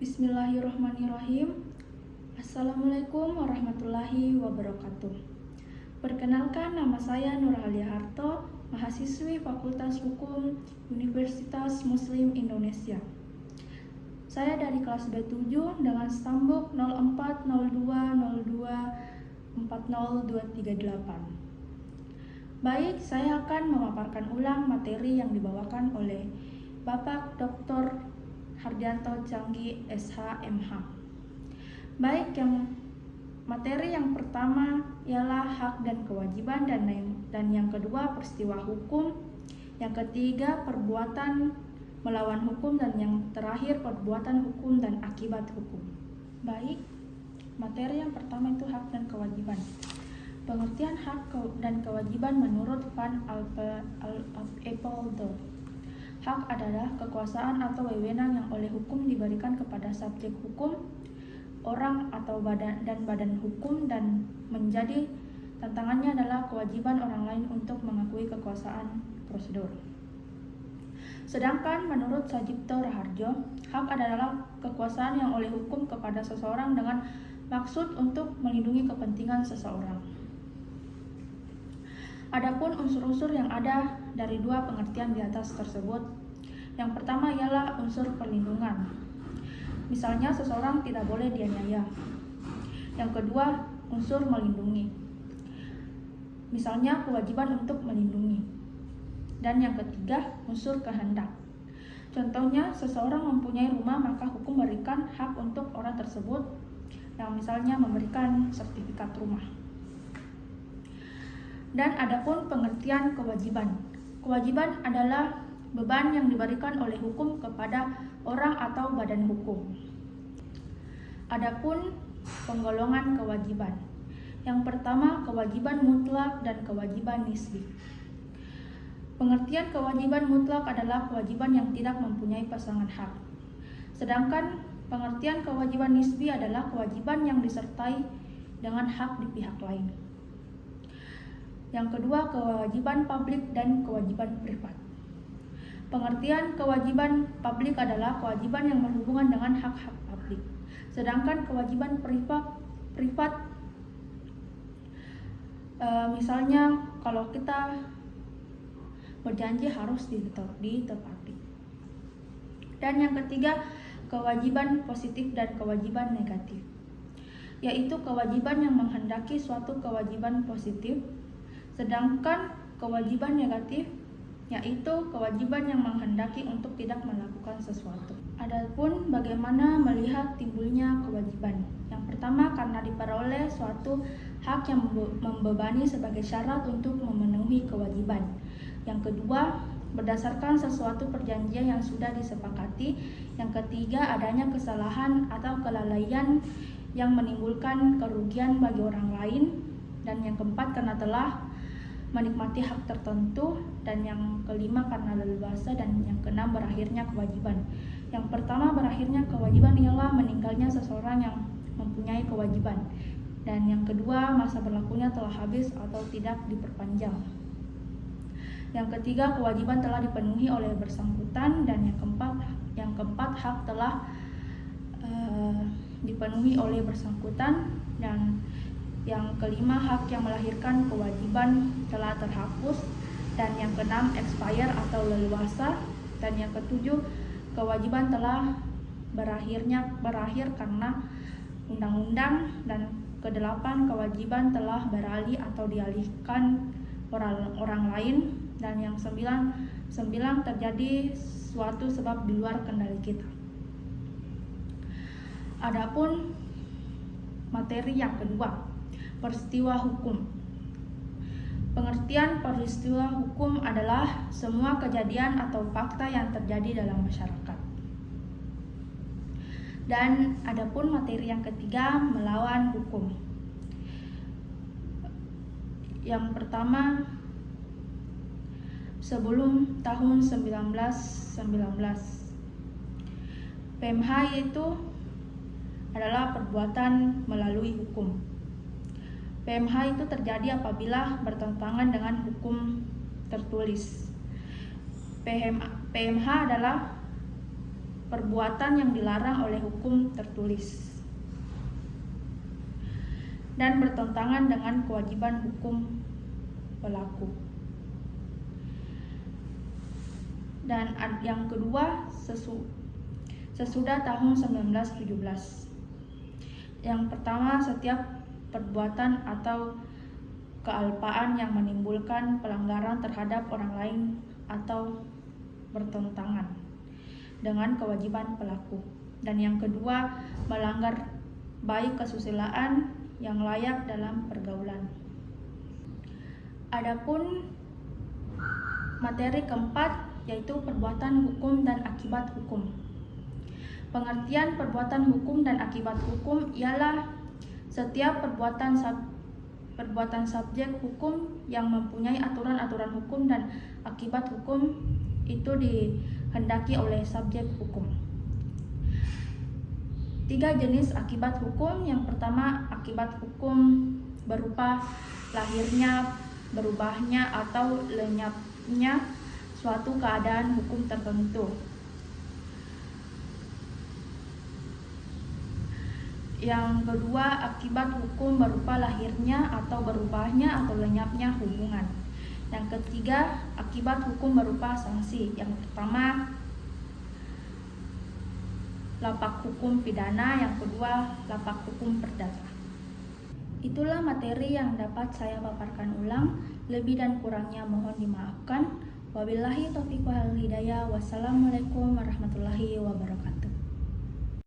Bismillahirrahmanirrahim. Assalamualaikum warahmatullahi wabarakatuh. Perkenalkan, nama saya Nurhalia Harto, mahasiswi Fakultas Hukum Universitas Muslim Indonesia. Saya dari kelas B7 dengan stambuk 0402024038. Baik, saya akan memaparkan ulang materi yang dibawakan oleh Bapak Dr. Hardianto Canggi SH.MH. Baik, materi yang pertama ialah hak dan kewajiban, dan yang kedua peristiwa hukum, yang ketiga perbuatan melawan hukum, dan yang terakhir perbuatan hukum dan akibat hukum. Baik, materi yang pertama itu hak dan kewajiban. Pengertian hak dan kewajiban menurut Van Apeldoorn. Hak adalah kekuasaan atau wewenang yang oleh hukum diberikan kepada subjek hukum, orang atau badan hukum, dan menjadi tantangannya adalah kewajiban orang lain untuk mengakui kekuasaan prosedur. Sedangkan menurut Sajipto Raharjo, hak adalah kekuasaan yang oleh hukum kepada seseorang dengan maksud untuk melindungi kepentingan seseorang. Adapun unsur-unsur yang ada dari dua pengertian di atas tersebut, yang pertama ialah unsur perlindungan. Misalnya seseorang tidak boleh dianiaya. Yang kedua, unsur melindungi. Misalnya kewajiban untuk melindungi. Dan yang ketiga, unsur kehendak. Contohnya, seseorang mempunyai rumah, maka hukum memberikan hak untuk orang tersebut, yang misalnya memberikan sertifikat rumah. Dan adapun pengertian kewajiban. Kewajiban adalah beban yang diberikan oleh hukum kepada orang atau badan hukum. Adapun penggolongan kewajiban. Yang pertama, kewajiban mutlak dan kewajiban nisbi. Pengertian kewajiban mutlak adalah kewajiban yang tidak mempunyai pasangan hak. Sedangkan pengertian kewajiban nisbi adalah kewajiban yang disertai dengan hak di pihak lain. Yang kedua, kewajiban publik dan kewajiban privat. Pengertian kewajiban publik adalah kewajiban yang berhubungan dengan hak-hak publik. Sedangkan kewajiban privat misalnya kalau kita berjanji harus ditepati. Dan yang ketiga, kewajiban positif dan kewajiban negatif, yaitu kewajiban yang menghendaki suatu kewajiban positif. Sedangkan kewajiban negatif yaitu kewajiban yang menghendaki untuk tidak melakukan sesuatu. Adapun bagaimana melihat timbulnya kewajiban? Yang pertama, karena diperoleh suatu hak yang membebani sebagai syarat untuk memenuhi kewajiban. Yang kedua, berdasarkan sesuatu perjanjian yang sudah disepakati. Yang ketiga, adanya kesalahan atau kelalaian yang menimbulkan kerugian bagi orang lain. Dan yang keempat, karena telah menikmati hak tertentu. Dan yang kelima, karena leluasa. Dan yang keenam, berakhirnya kewajiban. Yang pertama, berakhirnya kewajiban ialah meninggalnya seseorang yang mempunyai kewajiban. Dan yang kedua, masa berlakunya telah habis atau tidak diperpanjang. Yang ketiga, kewajiban telah dipenuhi oleh bersangkutan. Dan yang keempat hak telah dipenuhi oleh bersangkutan. Dan yang kelima, hak yang melahirkan kewajiban telah terhapus. Dan yang keenam, expire atau leluasa. Dan yang ketujuh, kewajiban telah berakhir karena undang-undang. Dan kedelapan, kewajiban telah beralih atau dialihkan orang lain. Dan yang sembilan, terjadi suatu sebab di luar kendali kita. Adapun materi yang kedua, peristiwa hukum. Pengertian peristiwa hukum adalah semua kejadian atau fakta yang terjadi dalam masyarakat. Dan adapun materi yang ketiga, melawan hukum. Yang pertama, sebelum tahun 1919, PMH itu adalah perbuatan melalui hukum. PMH itu terjadi apabila bertentangan dengan hukum tertulis. PMH adalah perbuatan yang dilarang oleh hukum tertulis dan bertentangan dengan kewajiban hukum pelaku. Dan yang kedua, sesudah tahun 1917. Yang pertama, setiap perbuatan atau kealpaan yang menimbulkan pelanggaran terhadap orang lain atau bertentangan dengan kewajiban pelaku. Dan yang kedua, melanggar baik kesusilaan yang layak dalam pergaulan. Adapun materi keempat yaitu perbuatan hukum dan akibat hukum. Pengertian perbuatan hukum dan akibat hukum ialah setiap perbuatan subjek hukum yang mempunyai aturan-aturan hukum dan akibat hukum itu dikehendaki oleh subjek hukum. 3 jenis akibat hukum. Yang pertama, akibat hukum berupa lahirnya, berubahnya atau lenyapnya suatu keadaan hukum tertentu. Yang kedua, akibat hukum berupa lahirnya atau berubahnya atau lenyapnya hubungan. Yang ketiga, akibat hukum berupa sanksi. Yang pertama, lapak hukum pidana, yang kedua, lapak hukum perdata. Itulah materi yang dapat saya paparkan ulang. Lebih dan kurangnya mohon dimaafkan. Wabillahi taufiq wal hidayah. Wassalamualaikum warahmatullahi wabarakatuh.